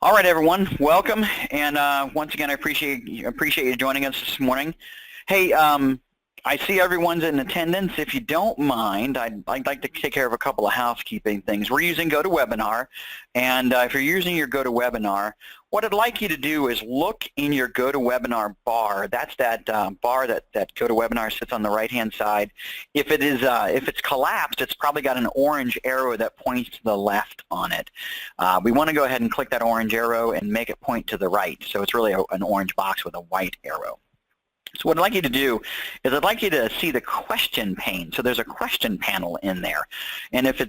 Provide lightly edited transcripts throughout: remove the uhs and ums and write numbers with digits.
All right, everyone, welcome, and once again, I appreciate you joining us this morning. Hey, I see everyone's in attendance. If you don't mind, I'd like to take care of a couple of housekeeping things. We're using GoToWebinar, and if you're using your GoToWebinar, what I'd like you to do is look in your GoToWebinar bar. That's that bar that GoToWebinar sits on the right-hand side. If it's collapsed, it's probably got an orange arrow that points to the left on it. We want to go ahead and click that orange arrow and make it point to the right. So it's really an orange box with a white arrow. So what I'd like you to do is I'd like you to see the question pane. So there's a question panel in there. And if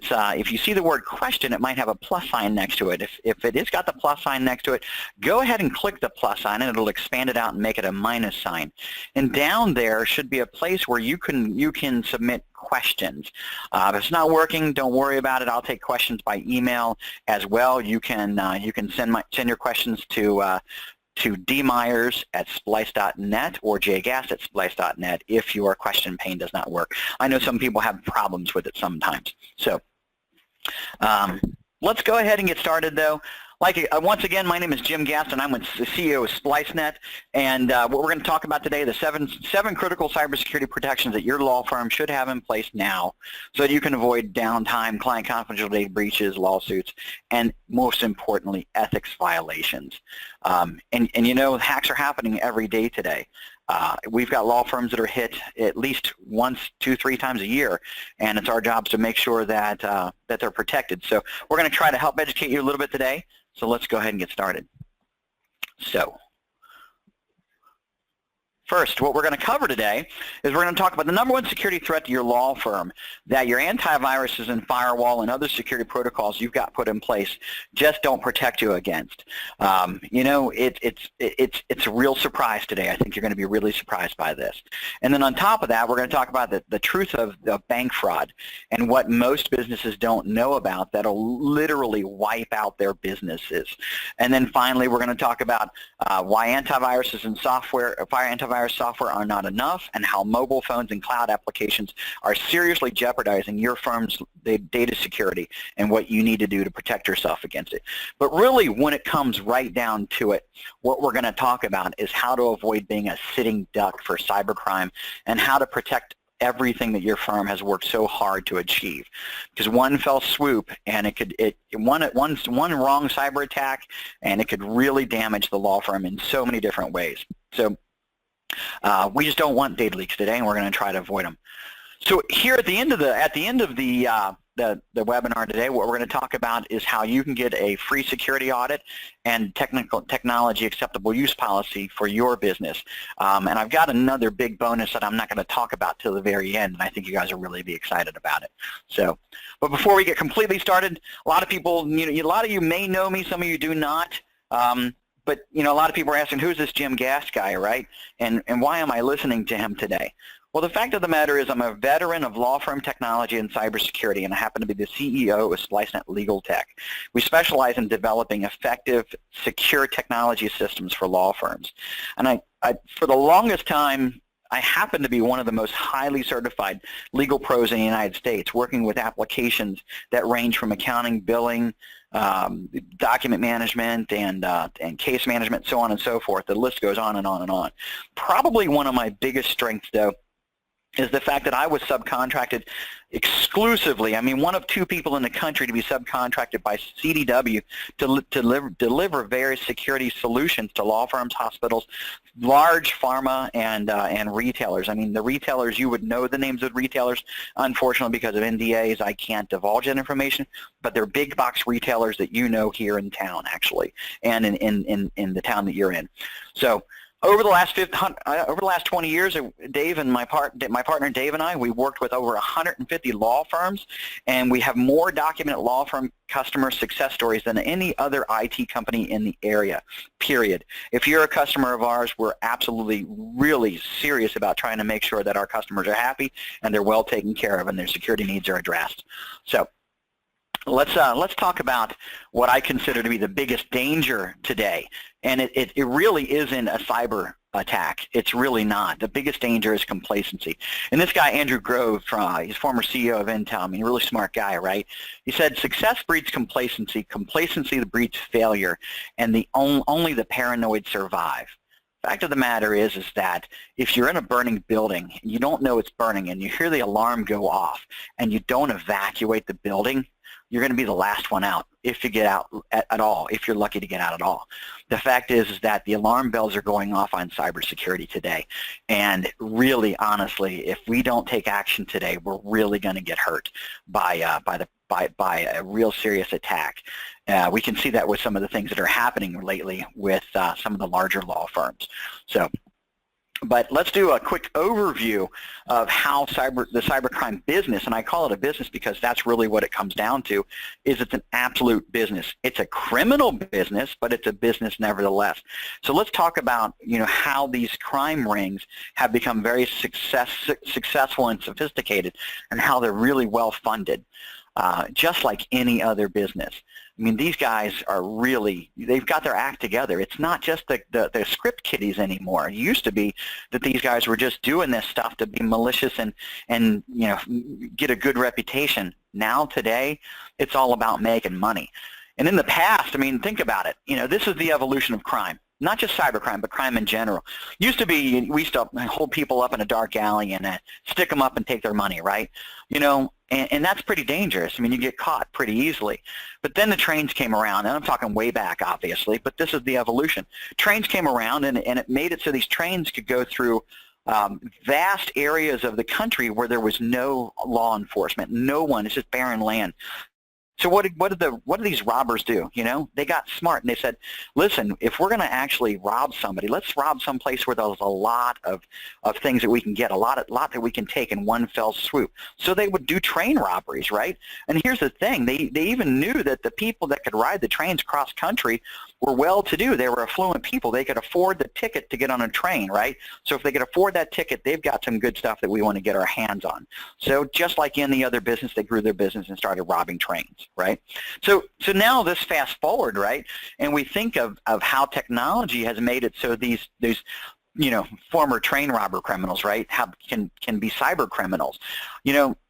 you see the word question, it might have a plus sign next to it. If it has got the plus sign next to it, go ahead and click the plus sign and it'll expand it out and make it a minus sign. And down there should be a place where you can submit questions. If it's not working, don't worry about it. I'll take questions by email as well. You can send your questions to dmyers@splice.net or jgas@splice.net if your question pane does not work. I know some people have problems with it sometimes. So let's go ahead and get started, though. Once again, my name is Jim Gaston. I'm the CEO of SpliceNet, and what we're going to talk about today, the seven critical cybersecurity protections that your law firm should have in place now so that you can avoid downtime, client confidential data breaches, lawsuits, and most importantly, ethics violations. And you know, hacks are happening every day today. We've got law firms that are hit at least once, 2, 3 times a year, and it's our jobs to make sure that that they're protected. So we're going to try to help educate you a little bit today. So let's go ahead and get started. So first, what we're going to cover today is we're going to talk about the #1 security threat to your law firm that your antiviruses and firewall and other security protocols you've got put in place just don't protect you against. You know, it's a real surprise today. I think you're going to be really surprised by this. And then on top of that, we're going to talk about the truth of bank fraud and what most businesses don't know about that'll literally wipe out their businesses. And then finally, we're going to talk about why antiviruses and antivirus software are not enough, and how mobile phones and cloud applications are seriously jeopardizing your firm's data security and what you need to do to protect yourself against it. But really, when it comes right down to it, what we're going to talk about is how to avoid being a sitting duck for cybercrime and how to protect everything that your firm has worked so hard to achieve. Because one fell swoop and one wrong cyber attack and it could really damage the law firm in so many different ways. So we just don't want data leaks today, and we're going to try to avoid them. So here at the end of the webinar today, what we're going to talk about is how you can get a free security audit and technology acceptable use policy for your business. And I've got another big bonus that I'm not going to talk about till the very end, and I think you guys will really be excited about it. So, but before we get completely started, a lot of people, a lot of you may know me, some of you do not. But, a lot of people are asking, who's this Jim Gast guy, right? And why am I listening to him today? Well, the fact of the matter is I'm a veteran of law firm technology and cybersecurity, and I happen to be the CEO of SpliceNet Legal Tech. We specialize in developing effective, secure technology systems for law firms. And for the longest time, I happen to be one of the most highly certified legal pros in the United States, working with applications that range from accounting, billing, document management, and case management, so on and so forth. The list goes on and on and on. Probably one of my biggest strengths, though, is the fact that I was subcontracted exclusively. I mean, one of 2 people in the country to be subcontracted by CDW to deliver various security solutions to law firms, hospitals, large pharma, and retailers. I mean, the retailers, you would know the names of retailers. Unfortunately, because of NDAs, I can't divulge that information, but they're big box retailers that you know here in town, actually, and in the town that you're in. So, over the last 20 years, Dave and my partner Dave and I, we worked with over 150 law firms, and we have more documented law firm customer success stories than any other IT company in the area, period. If you're a customer of ours, we're absolutely really serious about trying to make sure that our customers are happy and they're well taken care of and their security needs are addressed. So let's talk about what I consider to be the biggest danger today, and it really isn't a cyber attack. It's really not. The biggest danger is complacency. And this guy, Andrew Grove, he's former CEO of Intel, I mean, a really smart guy, right? He said, success breeds complacency, complacency breeds failure, and only the paranoid survive. Fact of the matter is that if you're in a burning building and you don't know it's burning and you hear the alarm go off and you don't evacuate the building, you're going to be the last one out if you get out at all, if you're lucky to get out at all. The fact is that the alarm bells are going off on cybersecurity today. And really, honestly, if we don't take action today, we're really going to get hurt by a real serious attack. We can see that with some of the things that are happening lately with some of the larger law firms. But let's do a quick overview of how the cybercrime business, and I call it a business because that's really what it comes down to, is it's an absolute business. It's a criminal business, but it's a business nevertheless. So let's talk about, how these crime rings have become very successful and sophisticated, and how they're really well funded, just like any other business. I mean, these guys are really, they've got their act together. It's not just the script kiddies anymore. It used to be that these guys were just doing this stuff to be malicious and get a good reputation. Now, today, it's all about making money. And in the past, I mean, think about it. This is the evolution of crime. Not just cybercrime, but crime in general. Used to be, we used to hold people up in a dark alley and stick them up and take their money, right? And that's pretty dangerous. I mean, you get caught pretty easily. But then the trains came around, and I'm talking way back, obviously, but this is the evolution. Trains came around, and it made it so these trains could go through vast areas of the country where there was no law enforcement, no one. It's just barren land. So what do these robbers do? They got smart and they said, listen, if we're going to actually rob somebody, let's rob someplace where there's a lot of things that we can get, a lot that we can take in one fell swoop. So they would do train robberies, right? And here's the thing, they even knew that the people that could ride the trains cross country were well-to-do. They were affluent people. They could afford the ticket to get on a train, right? So if they could afford that ticket, they've got some good stuff that we want to get our hands on. So just like any other business, they grew their business and started robbing trains, right? So now this fast forward, right? And we think of how technology has made it so these former train robber criminals, right, can be cyber criminals.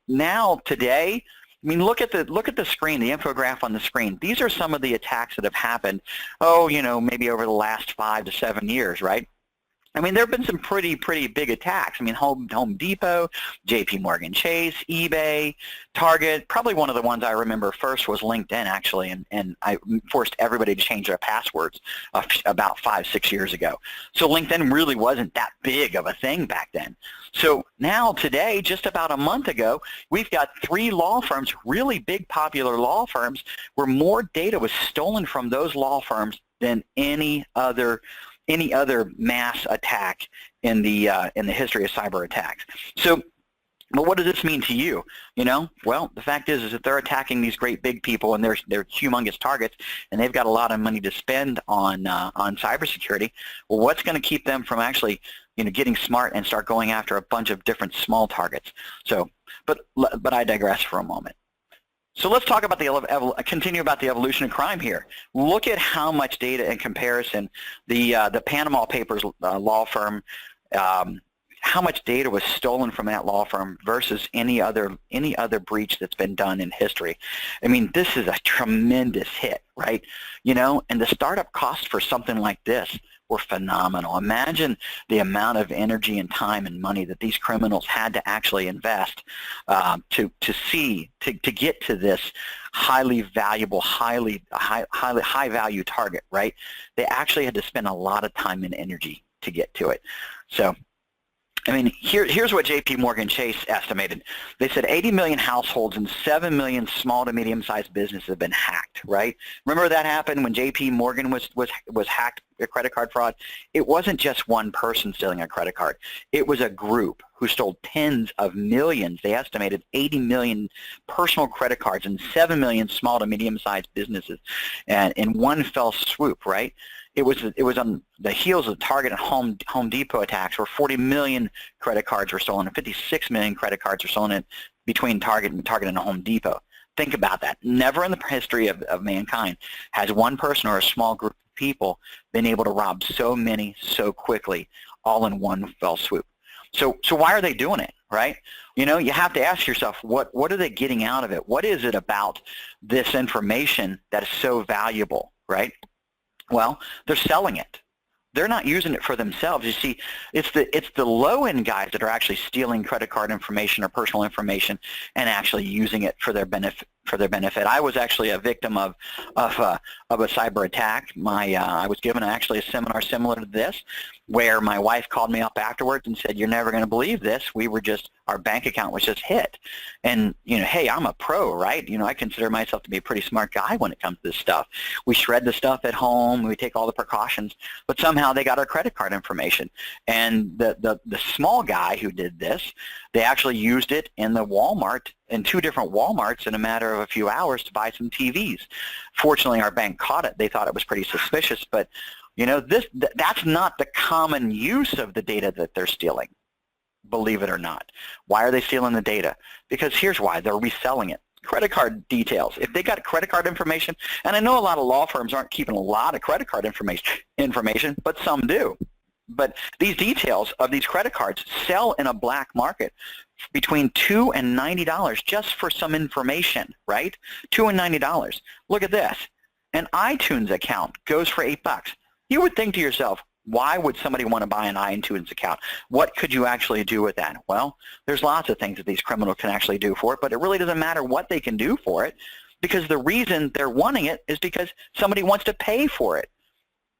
Now today, I mean, look at the screen, the infograph on the screen. These are some of the attacks that have happened, maybe over the last 5 to 7 years, right? I mean, there have been some pretty big attacks. I mean, Home Depot, JP Chase, eBay, Target. Probably one of the ones I remember first was LinkedIn, actually, and I forced everybody to change their passwords about 5-6 years ago. So LinkedIn really wasn't that big of a thing back then. So now today, just about a month ago, we've got 3 law firms, really big popular law firms, where more data was stolen from those law firms than any other mass attack in the history of cyber attacks. So, but what does this mean to you? Well, the fact is that they're attacking these great big people, and they're humongous targets, and they've got a lot of money to spend on cybersecurity. Well, what's going to keep them from actually getting smart and start going after a bunch of different small targets? So, but I digress for a moment. So let's talk about continue about the evolution of crime here. Look at how much data in comparison the Panama Papers law firm, how much data was stolen from that law firm versus any other breach that's been done in history. I mean, this is a tremendous hit, right? And the startup costs for something like this were phenomenal. Imagine the amount of energy and time and money that these criminals had to actually invest to get to this highly valuable, high value target, right? They actually had to spend a lot of time and energy to get to it. So, I mean, here's what JP Chase estimated. They said 80 million households and 7 million small to medium-sized businesses have been hacked, right? Remember that happened when JP Morgan was hacked, a credit card fraud? It wasn't just one person stealing a credit card. It was a group who stole tens of millions. They estimated 80 million personal credit cards and 7 million small to medium-sized businesses, and in one fell swoop, right? It was on the heels of Target and Home Depot attacks, where 40 million credit cards were stolen and 56 million credit cards were stolen between Target and Home Depot. Think about that. Never in the history of mankind has one person or a small group of people been able to rob so many so quickly, all in one fell swoop. So why are they doing it, right? You know, you have to ask yourself, what are they getting out of it? What is it about this information that is so valuable, right? Well, they're selling it. They're not using it for themselves. You see, it's the low-end guys that are actually stealing credit card information or personal information and actually using it for their benefit. I was actually a victim of a cyber attack. I was given actually a seminar similar to this, where my wife called me up afterwards and said, "You're never going to believe this. Our bank account was just hit." And, you know, hey, I'm a pro, right? You know, I consider myself to be a pretty smart guy when it comes to this stuff. We shred the stuff at home. We take all the precautions. But somehow they got our credit card information. And the small guy who did this, they actually used it in the Walmart, in 2 different Walmarts in a matter of a few hours to buy some TVs. Fortunately, our bank caught it. They thought it was pretty suspicious. But, you know, that's not the common use of the data that they're stealing, believe it or not. Why are they stealing the data? Because here's why. They're reselling it. Credit card details. If they got credit card information, and I know a lot of law firms aren't keeping a lot of credit card information, but some do. But these details of these credit cards sell in a black market between $2 and $90 just for some information, right? $2 and $90. Look at this. An iTunes account goes for $8. You would think to yourself, why would somebody want to buy an iTunes account? What could you actually do with that? Well, there's lots of things that these criminals can actually do for it, but it really doesn't matter what they can do for it, because the reason they're wanting it is because somebody wants to pay for it.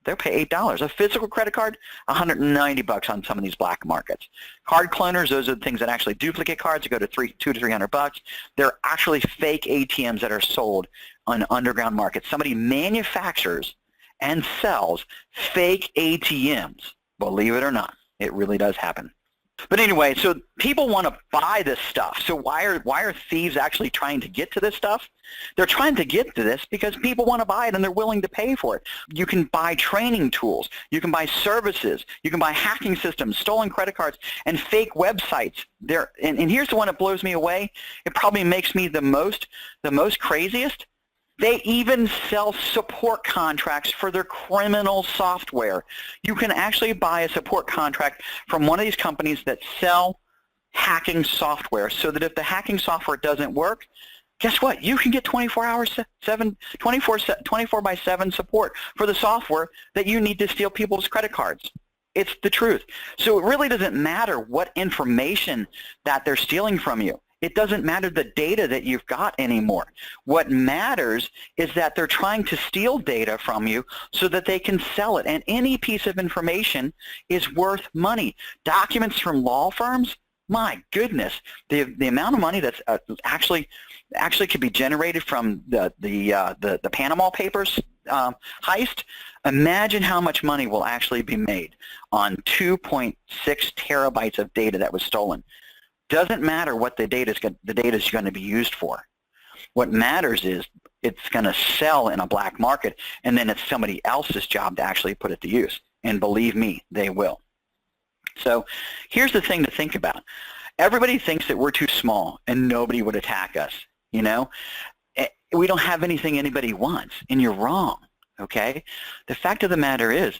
They'll pay $8. A physical credit card, $190 on some of these black markets. Card cloners, those are the things that actually duplicate cards. They go to $200 to $300. They're actually fake ATMs that are sold on underground markets. Somebody manufactures and sells fake ATMs. Believe it or not, it really does happen. But anyway, so people want to buy this stuff. So why are thieves actually trying to get to this stuff? They're trying to get to this because people want to buy it and they're willing to pay for it. You can buy training tools. You can buy services. You can buy hacking systems, stolen credit cards, and fake websites. And here's the one that blows me away. It probably makes me the most craziest. They even sell support contracts for their criminal software. You can actually buy a support contract from one of these companies that sell hacking software, so that if the hacking software doesn't work, guess what? You can get 24 by 7 support for the software that you need to steal people's credit cards. It's the truth. So it really doesn't matter what information that they're stealing from you. It doesn't matter the data that you've got anymore. What matters is that they're trying to steal data from you so that they can sell it. And any piece of information is worth money. Documents from law firms, my goodness, the amount of money that's actually could be generated from the Panama Papers heist. Imagine how much money will actually be made on 2.6 terabytes of data that was stolen. Doesn't matter what the data is going to be used for. What matters is it's going to sell in a black market, and then it's somebody else's job to actually put it to use. And believe me, they will. So here's the thing to think about. Everybody thinks that we're too small and nobody would attack us. You know, we don't have anything anybody wants, and you're wrong. Okay, the fact of the matter is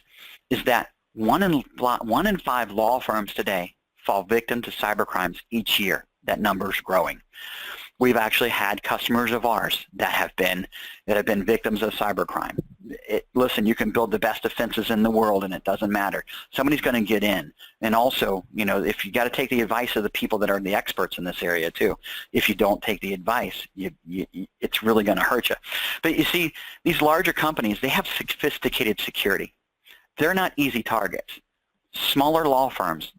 that 1 in 5 law firms today fall victim to cyber crimes each year. That number is growing. We've actually had customers of ours that have been victims of cybercrime. Listen, you can build the best defenses in the world, and it doesn't matter. Somebody's going to get in. And also, you know, if you got to take the advice of the people that are the experts in this area too. If you don't take the advice, it's really going to hurt you. But you see, these larger companies, they have sophisticated security. They're not easy targets. Smaller law firms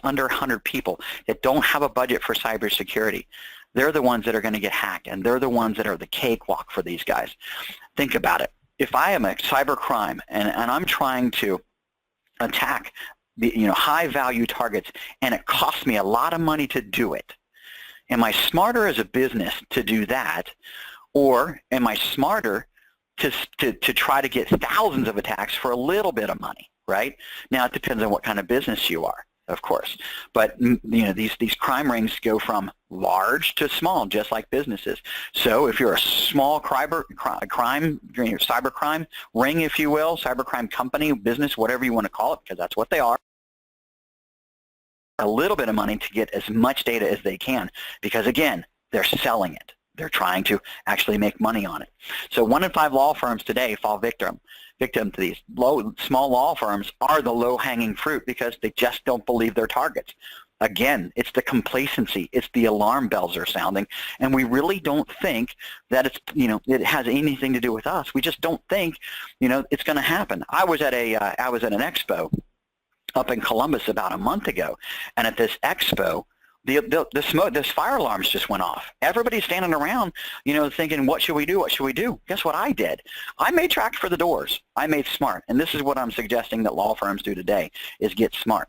under 100 people that don't have a budget for cybersecurity, they're the ones that are going to get hacked, and they're the ones that are the cakewalk for these guys. Think about it. If I am a cybercrime and I'm trying to attack high-value targets, and it costs me a lot of money to do it, am I smarter as a business to do that, or am I smarter to try to get thousands of attacks for a little bit of money? Right? Now, it depends on what kind of business you are, of course. But, you know, these crime rings go from large to small, just like businesses. So if you're a small cybercrime ring, if you will, cybercrime company, business, whatever you want to call it, because that's what they are, a little bit of money to get as much data as they can because, again, they're selling it. They're trying to actually make money on it. So 1 in 5 law firms today fall victim to these. Small law firms are the low-hanging fruit because they just don't believe their targets. Again, it's the complacency. It's the alarm bells are sounding, and we really don't think that it's, it has anything to do with us. We just don't think, it's going to happen. I was at an expo up in Columbus about a month ago, and at this expo, the fire alarms just went off. Everybody's standing around, thinking, what should we do? What should we do? Guess what I did? I made tracks for the doors. I made smart, and this is what I'm suggesting that law firms do today is get smart.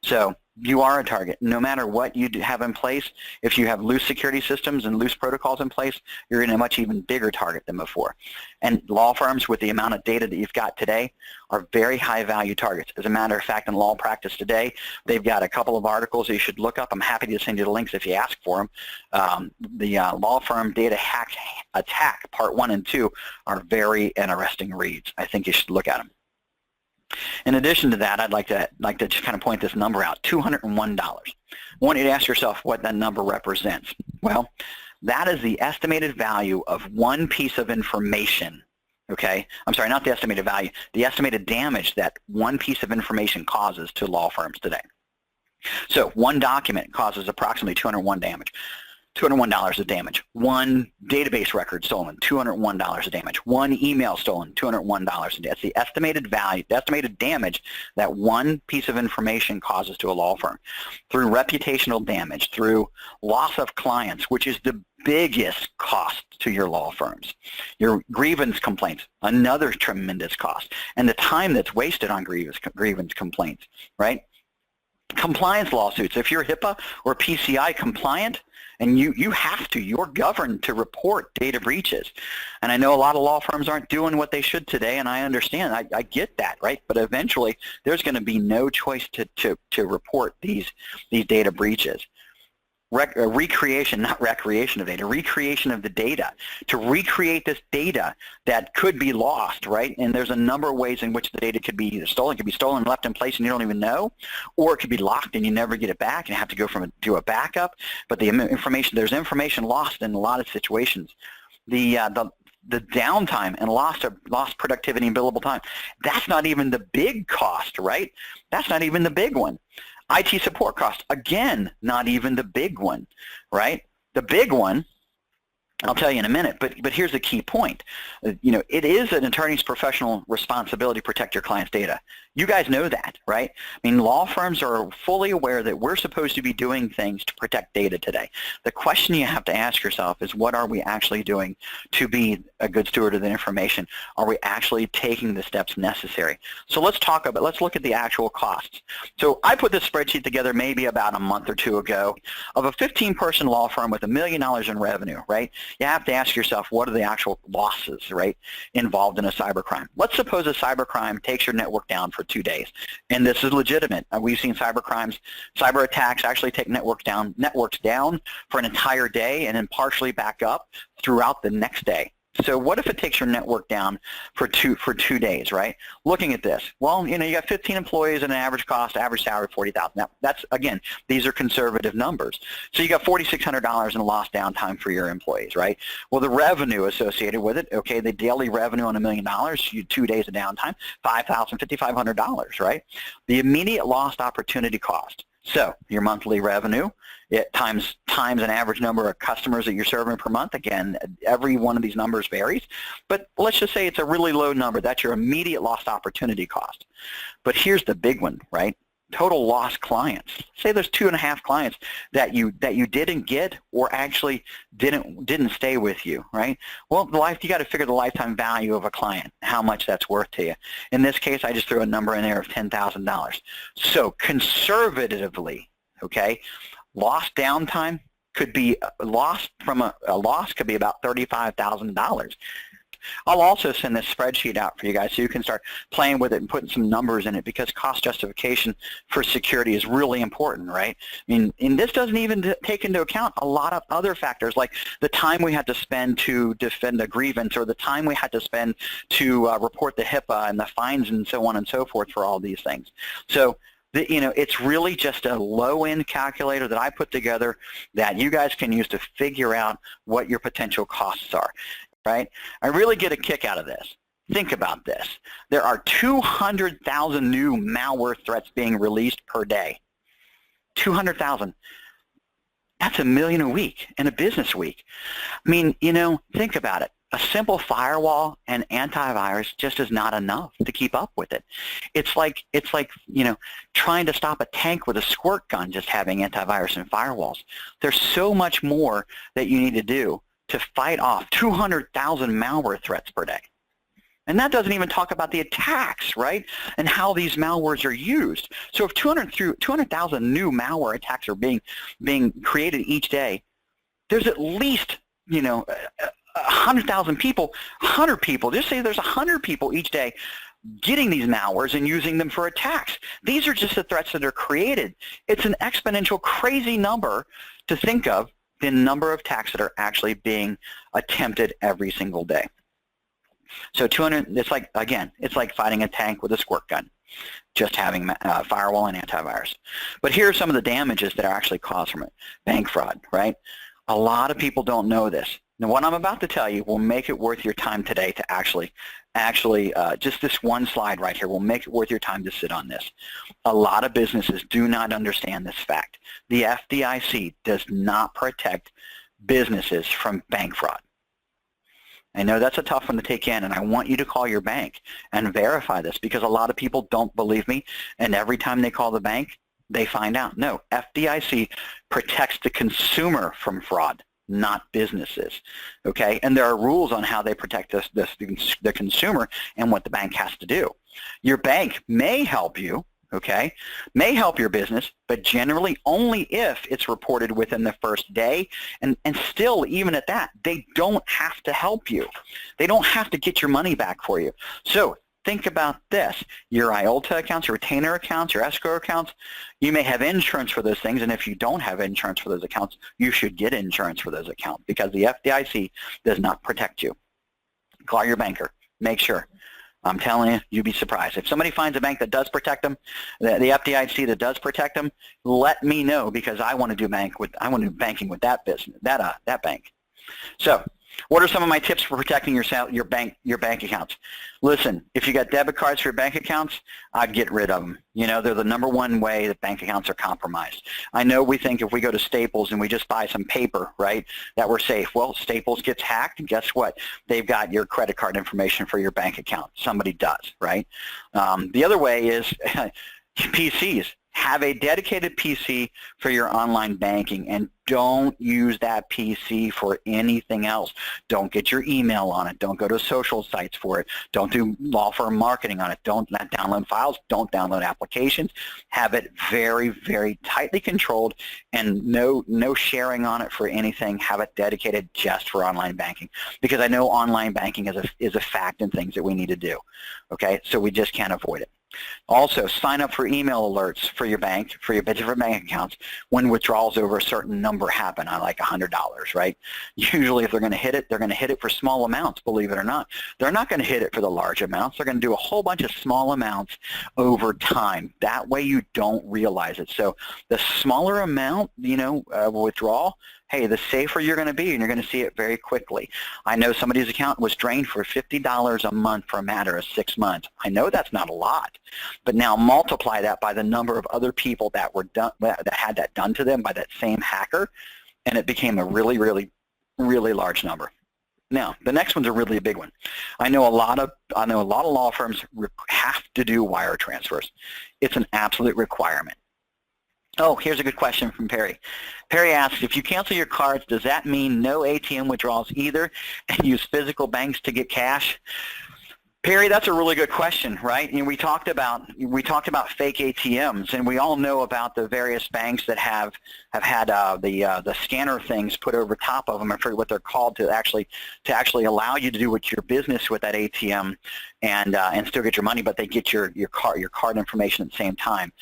So you are a target. No matter what you have in place, if you have loose security systems and loose protocols in place, you're in a much even bigger target than before. And law firms, with the amount of data that you've got today, are very high-value targets. As a matter of fact, in law practice today, they've got a couple of articles you should look up. I'm happy to send you the links if you ask for them. The Law Firm Data Attack Part 1 and 2 are very interesting reads. I think you should look at them. In addition to that, I'd like to just kind of point this number out, $201. I want you to ask yourself what that number represents. Well, that is the estimated value of one piece of information, okay? I'm sorry, not the estimated value, the estimated damage that one piece of information causes to law firms today. So one document causes approximately $201 of damage. One database record stolen, $201 of damage. One email stolen, $201 of damage. That's the estimated value, the estimated damage that one piece of information causes to a law firm. Through reputational damage, through loss of clients, which is the biggest cost to your law firms. Your grievance complaints, another tremendous cost. And the time that's wasted on grievance complaints, right? Compliance lawsuits. If you're HIPAA or PCI compliant, and you're governed to report data breaches. And I know a lot of law firms aren't doing what they should today, and I understand. I get that, right? But eventually, there's going to be no choice to report these data breaches. Recreation, not recreation of data, recreation of the data, to recreate this data that could be lost, right? And there's a number of ways in which the data could be either stolen. It could be stolen, left in place, and you don't even know, or it could be locked and you never get it back and have to go to a backup. But there's information lost in a lot of situations. The downtime and lost productivity and billable time, that's not even the big cost, right? That's not even the big one. IT support cost, again, not even the big one, right? The big one, I'll tell you in a minute, but here's the key point. It is an attorney's professional responsibility to protect your client's data. You guys know that, right? I mean, law firms are fully aware that we're supposed to be doing things to protect data today. The question you have to ask yourself is, what are we actually doing to be a good steward of the information? Are we actually taking the steps necessary? So let's look at the actual costs. So I put this spreadsheet together maybe about a month or two ago of a 15-person law firm with $1 million in revenue, right? You have to ask yourself, what are the actual losses, right, involved in a cybercrime? Let's suppose a cybercrime takes your network down for 2 days, and this is legitimate. We've seen cyber attacks actually take networks down for an entire day and then partially back up throughout the next day. So what if it takes your network down for 2 days, right? Looking at this, well, you got 15 employees and an average salary of $40,000. Now, that's, again, these are conservative numbers. So you got $4,600 in lost downtime for your employees, right? Well, the revenue associated with it, okay, the daily revenue on $1 million, 2 days of downtime, $5,500, right? The immediate lost opportunity cost. So your monthly revenue times an average number of customers that you're serving per month. Again, every one of these numbers varies, but let's just say it's a really low number. That's your immediate lost opportunity cost. But here's the big one, right? Total lost clients. Say there's 2.5 clients that you didn't get or actually didn't stay with you, right? Well, you got to figure the lifetime value of a client, how much that's worth to you. In this case, I just threw a number in there of $10,000. So conservatively, okay, lost downtime could be a loss could be about $35,000. I'll also send this spreadsheet out for you guys so you can start playing with it and putting some numbers in it, because cost justification for security is really important, right? I mean, and this doesn't even take into account a lot of other factors, like the time we had to spend to defend a grievance, or the time we had to spend to report the HIPAA and the fines and so on and so forth for all these things. So It's really just a low-end calculator that I put together that you guys can use to figure out what your potential costs are, right? I really get a kick out of this. Think about this. There are 200,000 new malware threats being released per day. 200,000. That's 1 million a week in a business week. I mean, think about it. A simple firewall and antivirus just is not enough to keep up with it. It's like trying to stop a tank with a squirt gun, just having antivirus and firewalls. There's so much more that you need to do to fight off 200,000 malware threats per day. And that doesn't even talk about the attacks, right? And how these malwares are used. So if 200,000 new malware attacks are being created each day, there's at least 100,000 people, 100 people, just say there's 100 people each day getting these malwares and using them for attacks. These are just the threats that are created. It's an exponential crazy number to think of, the number of attacks that are actually being attempted every single day. So 200, it's like fighting a tank with a squirt gun, just having firewall and antivirus. But here are some of the damages that are actually caused from it. Bank fraud, right? A lot of people don't know this. Now, what I'm about to tell you will make it worth your time today to actually, just this one slide right here will make it worth your time to sit on this. A lot of businesses do not understand this fact. The FDIC does not protect businesses from bank fraud. I know that's a tough one to take in, and I want you to call your bank and verify this, because a lot of people don't believe me, and every time they call the bank, they find out. No, FDIC protects the consumer from fraud, not businesses, okay? And there are rules on how they protect the consumer and what the bank has to do. Your bank may help you, okay, may help your business, but generally only if it's reported within the first day, and still, even at that, they don't have to help you. They don't have to get your money back for you. So think about this. Your IOLTA accounts, your retainer accounts, your escrow accounts, you may have insurance for those things, and if you don't have insurance for those accounts, you should get insurance for those accounts, because the FDIC does not protect you. Call your banker. Make sure. I'm telling you, you'd be surprised. If somebody finds a bank that does protect them, the FDIC that does protect them, let me know, because I want to do banking with that business, that bank. So, what are some of my tips for protecting your bank accounts? Listen, if you got debit cards for your bank accounts, I'd get rid of them. They're the #1 way that bank accounts are compromised. I know we think if we go to Staples and we just buy some paper, right, that we're safe. Well, Staples gets hacked, and guess what? They've got your credit card information for your bank account. Somebody does, right? The other way is PCs. Have a dedicated PC for your online banking, and don't use that PC for anything else. Don't get your email on it. Don't go to social sites for it. Don't do law firm marketing on it. Don't download files. Don't download applications. Have it very, very tightly controlled, and no sharing on it for anything. Have it dedicated just for online banking, because I know online banking is a fact and things that we need to do. Okay, so we just can't avoid it. Also, sign up for email alerts for your bank, for your different bank accounts, when withdrawals over a certain number happen, on like $100, right? Usually if they're going to hit it, they're going to hit it for small amounts, believe it or not. They're not going to hit it for the large amounts. They're going to do a whole bunch of small amounts over time. That way you don't realize it. So the smaller amount, withdrawal, hey, the safer you're going to be, and you're going to see it very quickly. I know somebody's account was drained for $50 a month for a matter of 6 months. I know that's not a lot, but now multiply that by the number of other people that had that done to them by that same hacker, and it became a really, really, really large number. Now, the next one's a really big one. I know a lot of law firms have to do wire transfers. It's an absolute requirement. Oh, here's a good question from Perry. Perry asks, if you cancel your cards, does that mean no ATM withdrawals either, and use physical banks to get cash? Perry, that's a really good question, right? And we talked about fake ATMs, and we all know about the various banks that have had the scanner things put over top of them. I forget what they're called, to actually allow you to do what your business with that ATM and still get your money, but they get your card information at the same time.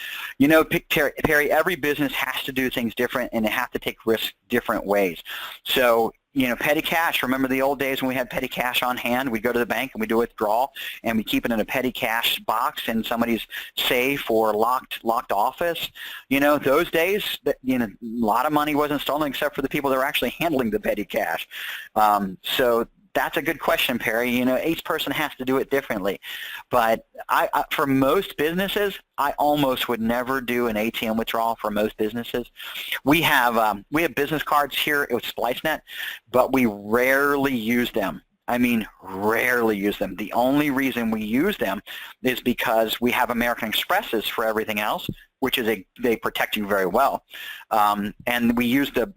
Perry, every business has to do things different, and they have to take risks different ways. So petty cash. Remember the old days when we had petty cash on hand? We'd go to the bank and we'd do a withdrawal, and we keep it in a petty cash box in somebody's safe or locked office. Those days, a lot of money wasn't stolen except for the people that were actually handling the petty cash. So that's a good question, Perry. Each person has to do it differently. But for most businesses, I almost would never do an ATM withdrawal for most businesses. We have business cards here with SpliceNet, but we rarely use them. I mean, rarely use them. The only reason we use them is because we have American Expresses for everything else, which is they protect you very well, and we use the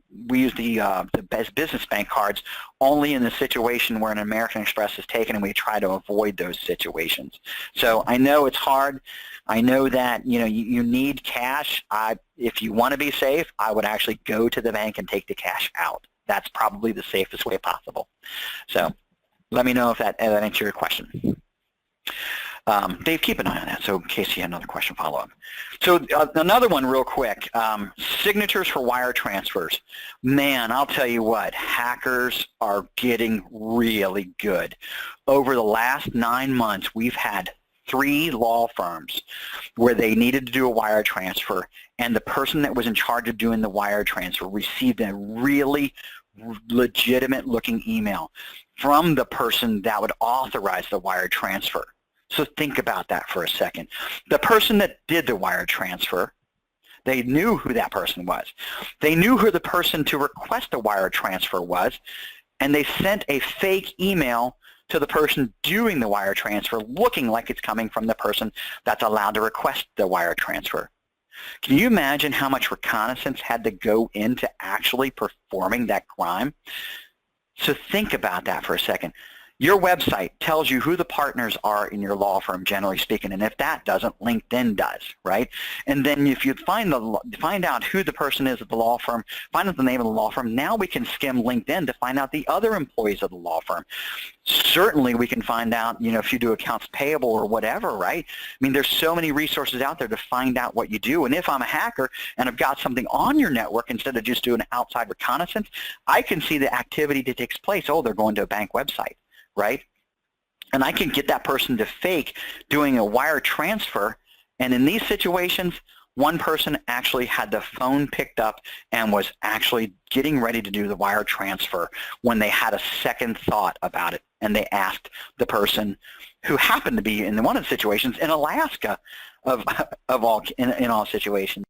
business bank cards only in the situation where an American Express is taken, and we try to avoid those situations. So I know it's hard. I know that you need cash. If you want to be safe, I would actually go to the bank and take the cash out. That's probably the safest way possible. So let me know if that answers your question. Dave, keep an eye on that, so in case you have another question, follow up. So another one real quick, signatures for wire transfers. Man, I'll tell you what, hackers are getting really good. Over the last 9 months, we've had 3 law firms where they needed to do a wire transfer, and the person that was in charge of doing the wire transfer received a really legitimate looking email from the person that would authorize the wire transfer. So think about that for a second. The person that did the wire transfer, they knew who that person was. They knew who the person to request the wire transfer was, and they sent a fake email to the person doing the wire transfer looking like it's coming from the person that's allowed to request the wire transfer. Can you imagine how much reconnaissance had to go into actually performing that crime? So think about that for a second. Your website tells you who the partners are in your law firm, generally speaking, and if that doesn't, LinkedIn does, right? And then if you find out who the person is at the law firm, find out the name of the law firm, now we can skim LinkedIn to find out the other employees of the law firm. Certainly we can find out, if you do accounts payable or whatever, right? I mean, there's so many resources out there to find out what you do. And if I'm a hacker and I've got something on your network, instead of just doing outside reconnaissance, I can see the activity that takes place. Oh, they're going to a bank website, right? And I can get that person to fake doing a wire transfer. And in these situations, one person actually had the phone picked up and was actually getting ready to do the wire transfer when they had a second thought about it. And they asked the person who happened to be in one of the situations in Alaska in all situations.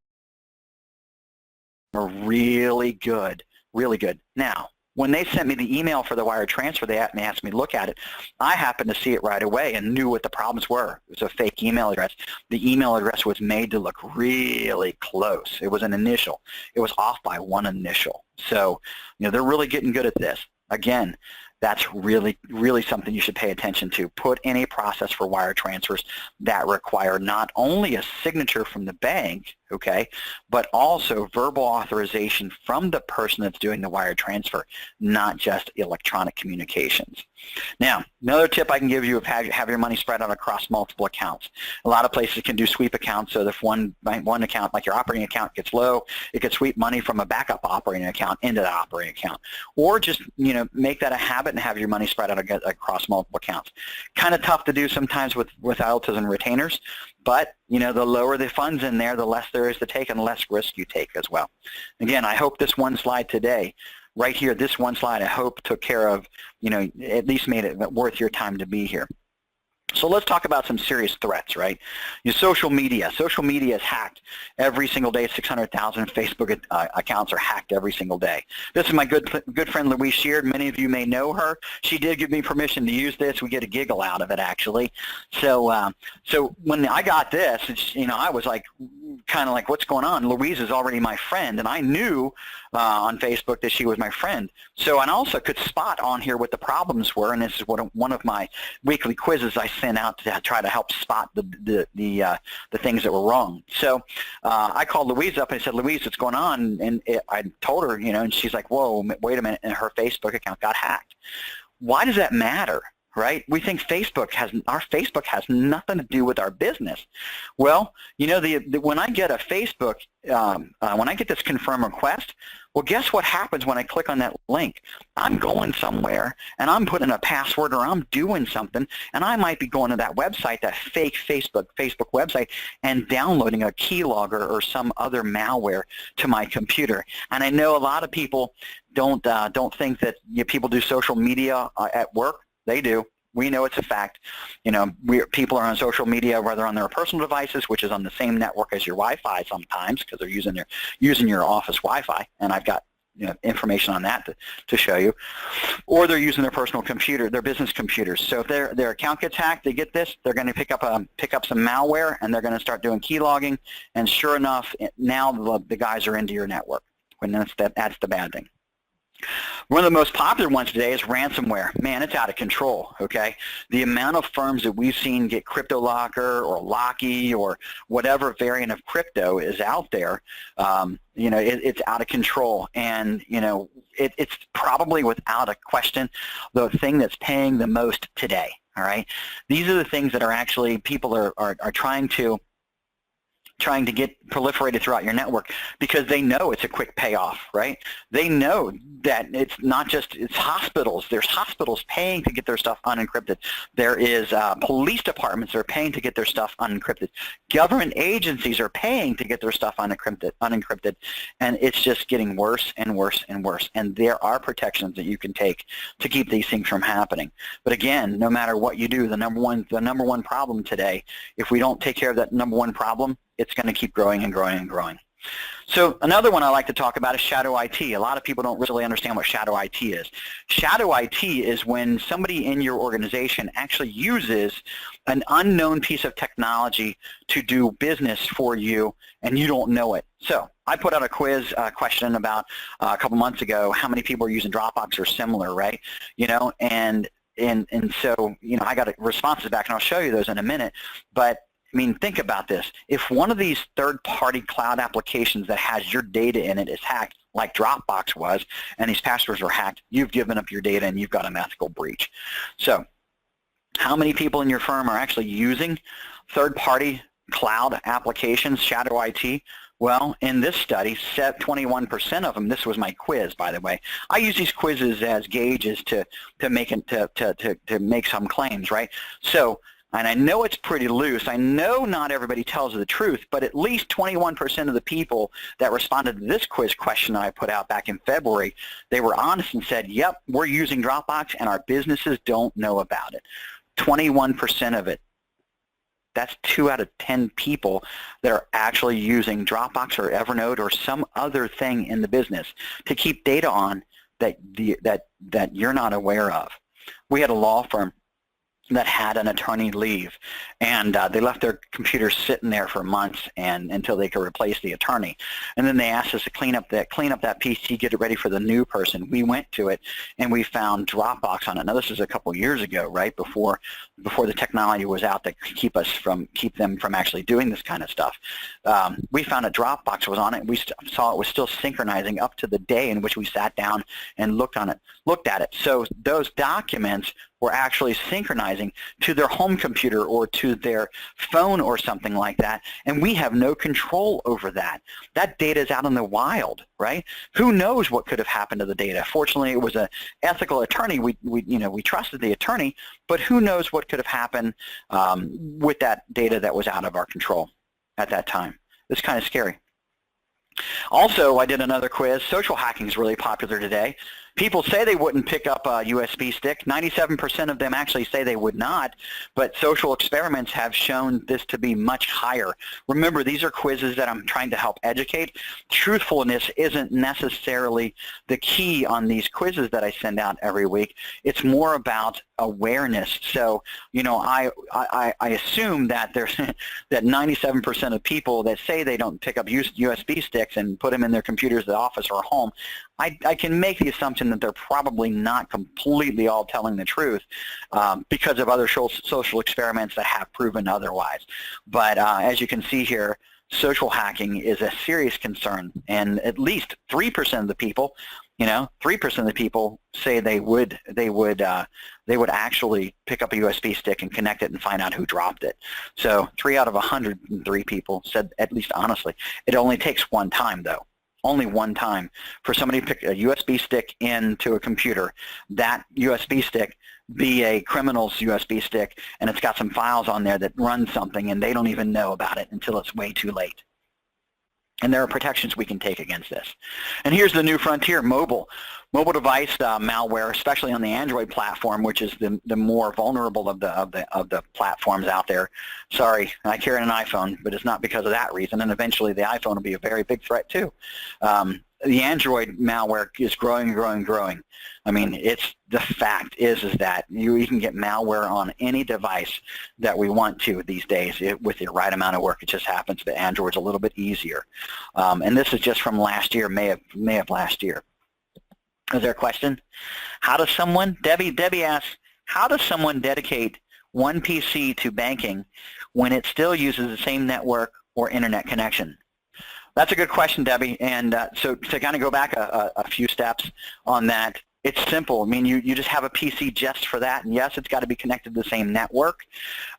Were really good, really good. Now, when they sent me the email for the wire transfer, they asked me to look at it. I happened to see it right away and knew what the problems were. It was a fake email address. The email address was made to look really close. It was an initial. It was off by one initial. So, they're really getting good at this. Again, that's really, really something you should pay attention to. Put in a process for wire transfers that require not only a signature from the bank, okay, but also verbal authorization from the person that's doing the wire transfer, not just electronic communications. Now, another tip I can give you is have your money spread out across multiple accounts. A lot of places can do sweep accounts, so if one account, like your operating account, gets low, it could sweep money from a backup operating account into that operating account. Or just, make that a habit and have your money spread out across multiple accounts. Kind of tough to do sometimes with ILTs and retainers, but, the lower the funds in there, the less there is to take and the less risk you take as well. Again, I hope this one slide today, right here, this one slide, I hope took care of, at least made it worth your time to be here. So let's talk about some serious threats, right? Social media. Social media is hacked every single day. 600,000 Facebook accounts are hacked every single day. This is my good friend Louise Sheard. Many of you may know her. She did give me permission to use this. We get a giggle out of it, actually. So so when I got this, I was like, kind of like, what's going on? Louise is already my friend, and I knew on Facebook that she was my friend. So I also could spot on here what the problems were, and this is one of my weekly quizzes I sent out to try to help spot the things that were wrong. So I called Louise up and I said, Louise, what's going on? And I told her, and she's like, whoa, wait a minute, and her Facebook account got hacked. Why does that matter? right? We think our Facebook has nothing to do with our business. Well, you know, when I get a Facebook, when I get this confirm request, well, guess what happens when I click on that link? I'm going somewhere, and I'm putting a password, or I'm doing something, and I might be going to that website, that fake Facebook website, and downloading a keylogger or some other malware to my computer. And I know a lot of people don't think that people do social media at work. They do. We know it's a fact. You know, people are on social media, whether on their personal devices, which is on the same network as your Wi-Fi sometimes, because they're using your office Wi-Fi, and I've got, you know, information on that to show you, or they're using their personal computer, their business computers. So if their account gets hacked, they get this, they're going to pick up some malware, and they're going to start doing keylogging, and sure enough, now the guys are into your network. When that's the bad thing. One of the most popular ones today is ransomware. Man, it's out of control, okay? The amount of firms that we've seen get CryptoLocker or Locky or whatever variant of crypto is out there, you know, it's out of control. And, you know, it's probably without a question the thing that's paying the most today, all right? These are the things that are actually people are trying to get proliferated throughout your network, because they know it's a quick payoff, right? They know that it's not just, it's hospitals. There's hospitals paying to get their stuff unencrypted. There is police departments that are paying to get their stuff unencrypted. Government agencies are paying to get their stuff unencrypted, and it's just getting worse and worse and worse. And there are protections that you can take to keep these things from happening. But again, no matter what you do, the number one problem today, if we don't take care of that number one problem, it's going to keep growing and growing and growing. So another one I like to talk about is shadow IT. A lot of people don't really understand what shadow IT is. Shadow IT is when somebody in your organization actually uses an unknown piece of technology to do business for you, and you don't know it. So I put out a quiz question about a couple months ago, how many people are using Dropbox or similar, right? You know, and so, you know, I got responses back, and I'll show you those in a minute. But I mean, think about this. If one of these third-party cloud applications that has your data in it is hacked, like Dropbox was, and these passwords were hacked, you've given up your data and you've got an ethical breach. So how many people in your firm are actually using third-party cloud applications, shadow IT? Well, in this study, 21% of them, this was my quiz, by the way. I use these quizzes as gauges to make some claims, right? So, and I know it's pretty loose. I know not everybody tells the truth, but at least 21% of the people that responded to this quiz question I put out back in February, they were honest and said, yep, we're using Dropbox and our businesses don't know about it. 21% of it. That's 2 out of 10 people that are actually using Dropbox or Evernote or some other thing in the business to keep data on that you're not aware of. We had a law firm that had an attorney leave, and they left their computers sitting there for months until they could replace the attorney. And then they asked us to clean up that PC, get it ready for the new person. We went to it, and we found Dropbox on it. Now, this is a couple years ago, right, before the technology was out that could keep them from actually doing this kind of stuff. We found a Dropbox was on it. We saw it was still synchronizing up to the day in which we sat down and looked at it. So those documents were actually synchronizing to their home computer or to their phone or something like that, and we have no control over that. That data is out in the wild, right? Who knows what could have happened to the data? Fortunately, it was an ethical attorney. We trusted the attorney, but who knows what could have happened with that data that was out of our control at that time. It's kind of scary. Also, I did another quiz. Social hacking is really popular today. People say they wouldn't pick up a USB stick. 97% of them actually say they would not, but social experiments have shown this to be much higher. Remember, these are quizzes that I'm trying to help educate. Truthfulness isn't necessarily the key on these quizzes that I send out every week. It's more about awareness. So, you know, I assume that there's that 97% of people that say they don't pick up USB sticks and put them in their computers at the office or home, I can make the assumption that they're probably not completely all telling the truth because of other social experiments that have proven otherwise. But as you can see here, social hacking is a serious concern, and at least 3% of the people You know, 3% of the people say they would actually pick up a USB stick and connect it and find out who dropped it. So 3 out of 103 people said, at least honestly, it only takes one time though. Only one time for somebody to pick a USB stick into a computer, that USB stick be a criminal's USB stick, and it's got some files on there that run something, and they don't even know about it until it's way too late. And there are protections we can take against this. And here's the new frontier: mobile device malware, especially on the Android platform, which is the more vulnerable of the platforms out there. Sorry, I carry an iPhone, but it's not because of that reason. And eventually, the iPhone will be a very big threat too. The Android malware is growing. I mean, it's the fact is that you can get malware on any device that we want to these days with the right amount of work. It just happens that Android's a little bit easier. And this is just from last year, May of last year. Is there a question? How does someone, Debbie asks, how does someone dedicate one PC to banking when it still uses the same network or internet connection? That's a good question, Debbie. And so to kind of go back a few steps on that, it's simple. I mean, you just have a PC just for that, and yes, it's got to be connected to the same network.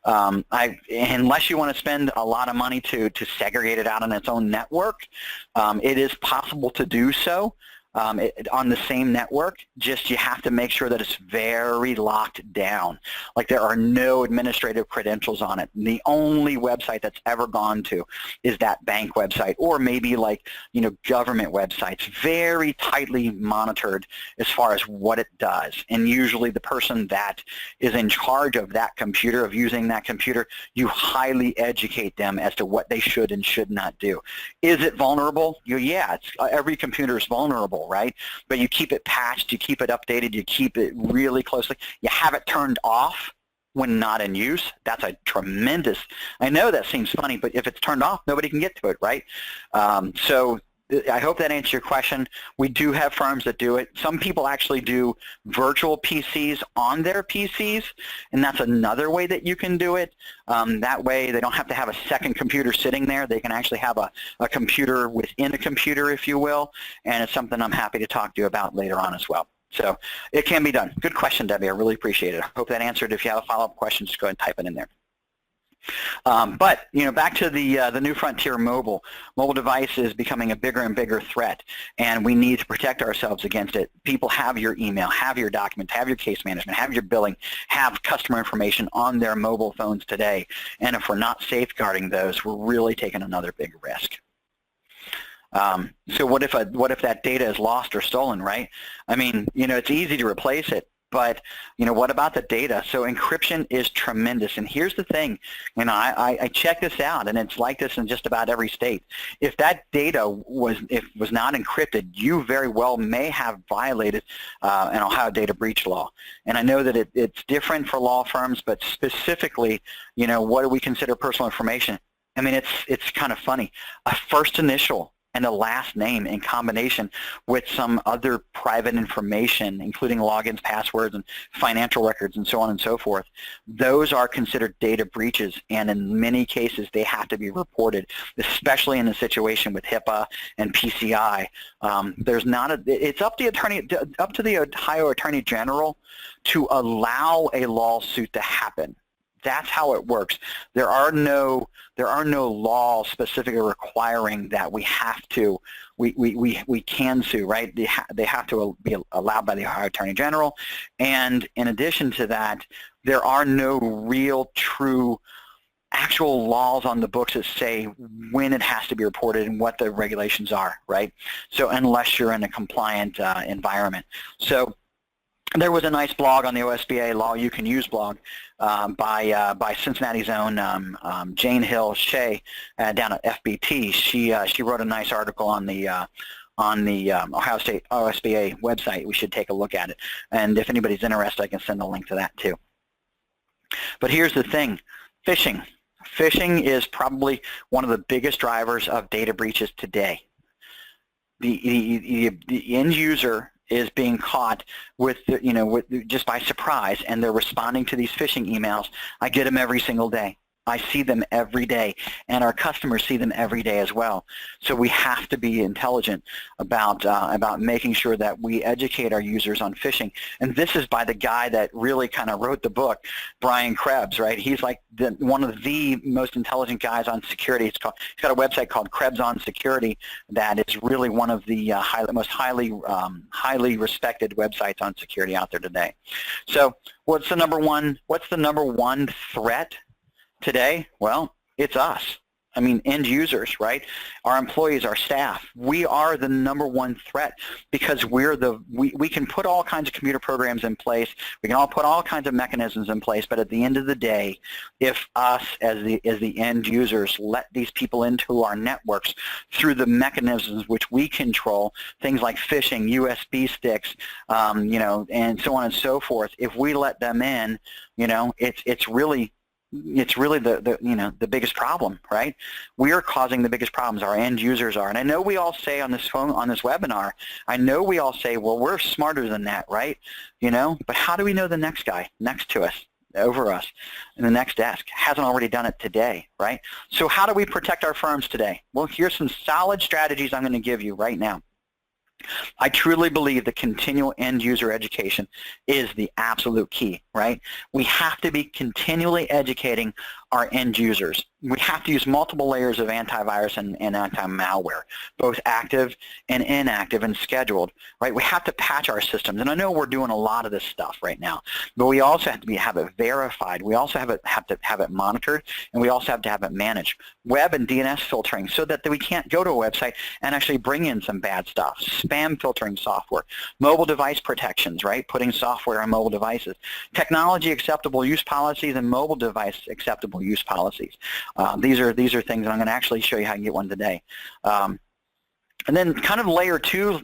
Unless you want to spend a lot of money to segregate it out on its own network, it is possible to do so. On the same network, just you have to make sure that it's very locked down. Like there are no administrative credentials on it. And the only website that's ever gone to is that bank website, or maybe like, you know, government websites, very tightly monitored as far as what it does. And usually the person that is in charge of that computer, of using that computer, you highly educate them as to what they should and should not do. Is it vulnerable? Yeah, every computer is vulnerable, right? But you keep it patched, you keep it updated, you keep it really closely. You have it turned off when not in use. That's a tremendous, I know that seems funny, but if it's turned off, nobody can get to it, right? So I hope that answers your question. We do have firms that do it. Some people actually do virtual PCs on their PCs, and that's another way that you can do it. That way they don't have to have a second computer sitting there. They can actually have a computer within a computer, if you will, and it's something I'm happy to talk to you about later on as well. So it can be done. Good question, Debbie. I really appreciate it. I hope that answered. If you have a follow-up question, just go ahead and type it in there. But, you know, back to the new frontier mobile device is becoming a bigger and bigger threat, and we need to protect ourselves against it. People have your email, have your documents, have your case management, have your billing, have customer information on their mobile phones today, and if we're not safeguarding those, we're really taking another big risk. So what if that data is lost or stolen, right? I mean, you know, it's easy to replace it, but, you know, what about the data? So encryption is tremendous. And here's the thing, you know, I check this out, and it's like this in just about every state. If that data was not encrypted, you very well may have violated an Ohio data breach law. And I know that it's different for law firms, but specifically, you know, what do we consider personal information? I mean, it's kind of funny. A first initial and a last name in combination with some other private information, including logins, passwords, and financial records, and so on and so forth, those are considered data breaches, and in many cases they have to be reported, especially in a situation with HIPAA and PCI. It's up to the Ohio Attorney General to allow a lawsuit to happen. That's how it works. There are no laws specifically requiring that we can sue, right? They have to be allowed by the Ohio Attorney General, and in addition to that, there are no real true actual laws on the books that say when it has to be reported and what the regulations are, right? So unless you're in a compliant environment. So there was a nice blog on the OSBA Law You Can Use blog by Cincinnati's own Jane Hill Shea down at FBT. She wrote a nice article on the Ohio State OSBA website. We should take a look at it. And if anybody's interested, I can send a link to that too. But here's the thing, phishing. Phishing is probably one of the biggest drivers of data breaches today. The end user is being caught with just by surprise, and they're responding to these phishing emails. I get them every single day. I see them every day, and our customers see them every day as well. So we have to be intelligent about making sure that we educate our users on phishing. And this is by the guy that really kind of wrote the book, Brian Krebs, right? He's like one of the most intelligent guys on security. He's got a website called Krebs on Security that is really one of the most highly respected websites on security out there today. So what's the number one threat today? Well, it's us. I mean, end users, right? Our employees, our staff. We are the number one threat because we can put all kinds of computer programs in place. We can all put all kinds of mechanisms in place. But at the end of the day, if us as the end users let these people into our networks through the mechanisms which we control, things like phishing, USB sticks, and so on and so forth, if we let them in, it's really the biggest problem, right? We are causing the biggest problems. Our end users are. And I know we all say on this webinar, I know we all say, well, we're smarter than that, right? But how do we know the next guy next to us, over us, in the next desk hasn't already done it today, right? So how do we protect our firms today? Well, here's some solid strategies I'm going to give you right now. I truly believe that continual end user education is the absolute key, right? We have to be continually educating our end users. We have to use multiple layers of antivirus and anti-malware, both active and inactive and scheduled, right? We have to patch our systems. And I know we're doing a lot of this stuff right now, but we also have to have it verified. We also have to have it monitored, and we also have to have it managed. Web and DNS filtering so that we can't go to a website and actually bring in some bad stuff. Spam filtering software. Mobile device protections, right? Putting software on mobile devices. Technology acceptable use policies and mobile device acceptable use policies. These are things that I'm going to actually show you how you can get one today. And then kind of layer two,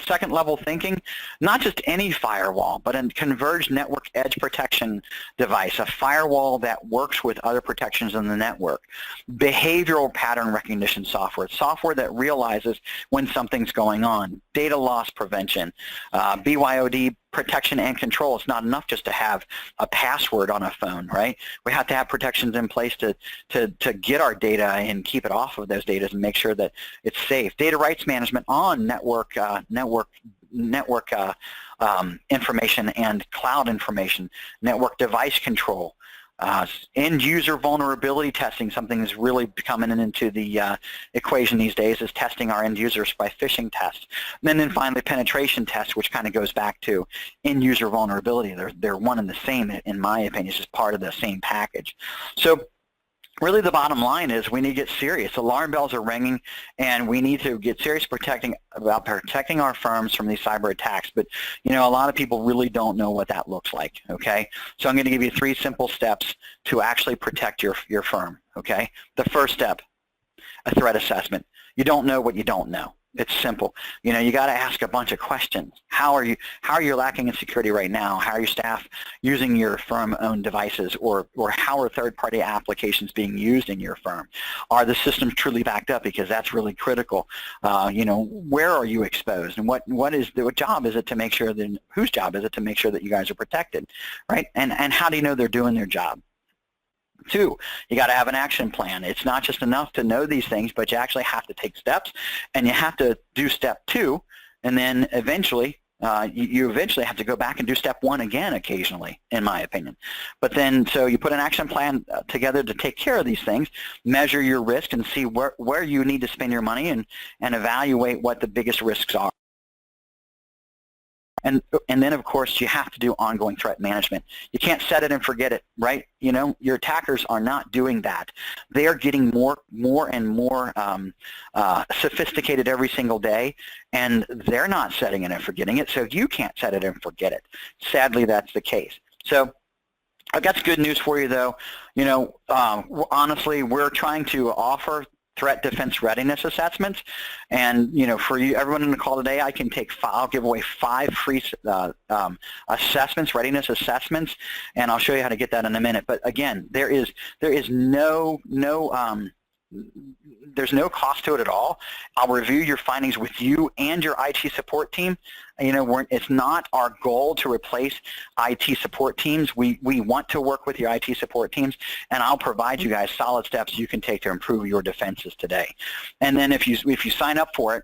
second level thinking, not just any firewall, but a converged network edge protection device, a firewall that works with other protections in the network. Behavioral pattern recognition software that realizes when something's going on. Data loss prevention, BYOD protection and control. It's not enough just to have a password on a phone, right? We have to have protections in place to get our data and keep it off of those data and make sure that it's safe. Data rights management on network information and cloud information, network device control. End user vulnerability testing, something that's really coming into the equation these days, is testing our end users by phishing tests. And then finally, penetration tests, which kind of goes back to end user vulnerability. They're one and the same, in my opinion. It's just part of the same package. So really the bottom line is we need to get serious. Alarm bells are ringing, and we need to get serious about protecting our firms from these cyber attacks. But, a lot of people really don't know what that looks like, okay? So I'm going to give you 3 simple steps to actually protect your firm, okay? The first step, a threat assessment. You don't know what you don't know. It's simple. You got to ask a bunch of questions. How are you lacking in security right now? How are your staff using your firm-owned devices, or how are third-party applications being used in your firm? Are the systems truly backed up? Because that's really critical. Where are you exposed, and what job is it to make sure that, whose job is it to make sure that you guys are protected, right? And how do you know they're doing their job? 2, you got to have an action plan. It's not just enough to know these things, but you actually have to take steps, and you have to do step 2, and then eventually you eventually have to go back and do step 1 again occasionally, in my opinion. But then, so you put an action plan together to take care of these things, measure your risk, and see where you need to spend your money, and evaluate what the biggest risks are. And then, of course, you have to do ongoing threat management. You can't set it and forget it, right? Your attackers are not doing that. They are getting more and more sophisticated every single day, and they're not setting it and forgetting it, so you can't set it and forget it. Sadly, that's the case. So I've got some good news for you, though. Honestly, we're trying to offer threat defense readiness assessments, and for you, everyone in the call today, I'll give away 5 free assessments, readiness assessments, and I'll show you how to get that in a minute. But again, there is no there's no cost to it at all. I'll review your findings with you and your IT support team. It's not our goal to replace IT support teams. We want to work with your IT support teams, and I'll provide you guys solid steps you can take to improve your defenses today. And then if you sign up for it,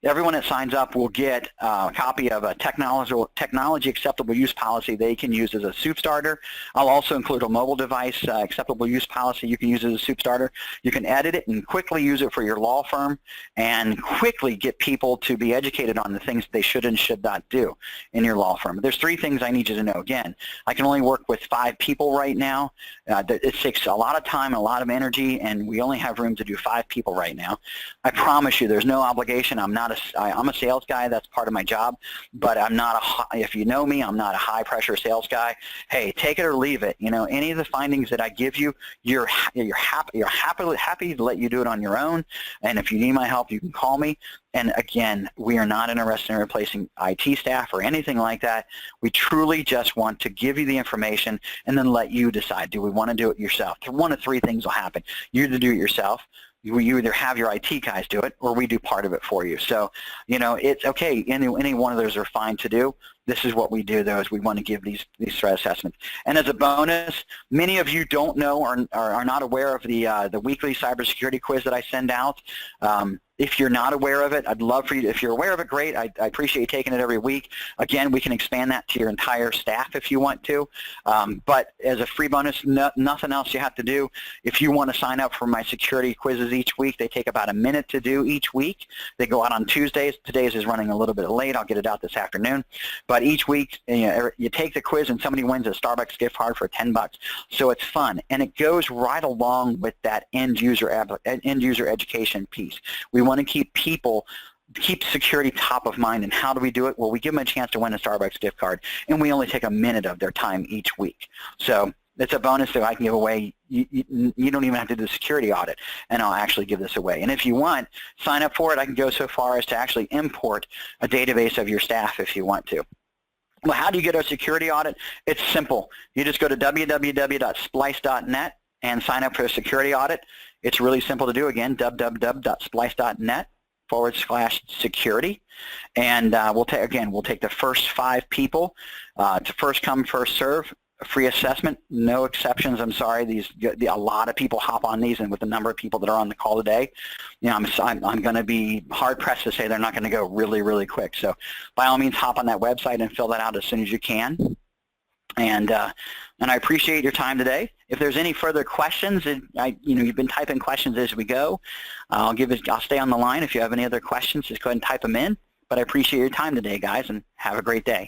everyone that signs up will get a copy of a technology acceptable use policy they can use as a soup starter. I'll also include a mobile device acceptable use policy you can use as a soup starter. You can edit it and quickly use it for your law firm and quickly get people to be educated on the things they should and should not do in your law firm. There's 3 things I need you to know. Again, I can only work with 5 people right now. It takes a lot of time, a lot of energy, and we only have room to do 5 people right now. I promise you there's no obligation. I'm a sales guy. That's part of my job, but I'm not if you know me, I'm not a high-pressure sales guy. Hey, take it or leave it. Any of the findings that I give you, you're happy to let you do it on your own, and if you need my help, you can call me. And again, we are not interested in replacing IT staff or anything like that. We truly just want to give you the information and then let you decide, do we want to do it yourself? One of 3 things will happen. You either do it yourself, you either have your IT guys do it, or we do part of it for you. So, it's okay. Any one of those are fine to do. This is what we do, though, is we want to give these threat assessments. And as a bonus, many of you don't know or are not aware of the weekly cybersecurity quiz that I send out. If you're not aware of it, I'd love for you to, if you're aware of it, great. I appreciate you taking it every week. Again, we can expand that to your entire staff if you want to. But as a free bonus, nothing else you have to do. If you want to sign up for my security quizzes each week, they take about a minute to do each week. They go out on Tuesdays. Today's is running a little bit late. I'll get it out this afternoon. But each week, you take the quiz and somebody wins a Starbucks gift card for $10. So it's fun. And it goes right along with that end user education piece. We want to keep security top of mind. And how do we do it? Well, we give them a chance to win a Starbucks gift card, and we only take a minute of their time each week. So it's a bonus that I can give away. You don't even have to do the security audit, and I'll actually give this away. And if you want, sign up for it. I can go so far as to actually import a database of your staff if you want to. Well, how do you get a security audit? It's simple. You just go to www.splice.net and sign up for a security audit. It's really simple to do. Again, www.splice.net/security, and we'll take the first 5 people to first come, first serve. A free assessment, no exceptions. I'm sorry, a lot of people hop on these, and with the number of people that are on the call today, I'm going to be hard pressed to say they're not going to go really, really quick. So, by all means, hop on that website and fill that out as soon as you can. And I appreciate your time today. If there's any further questions, you've been typing questions as we go. I'll stay on the line. If you have any other questions, just go ahead and type them in. But I appreciate your time today, guys, and have a great day.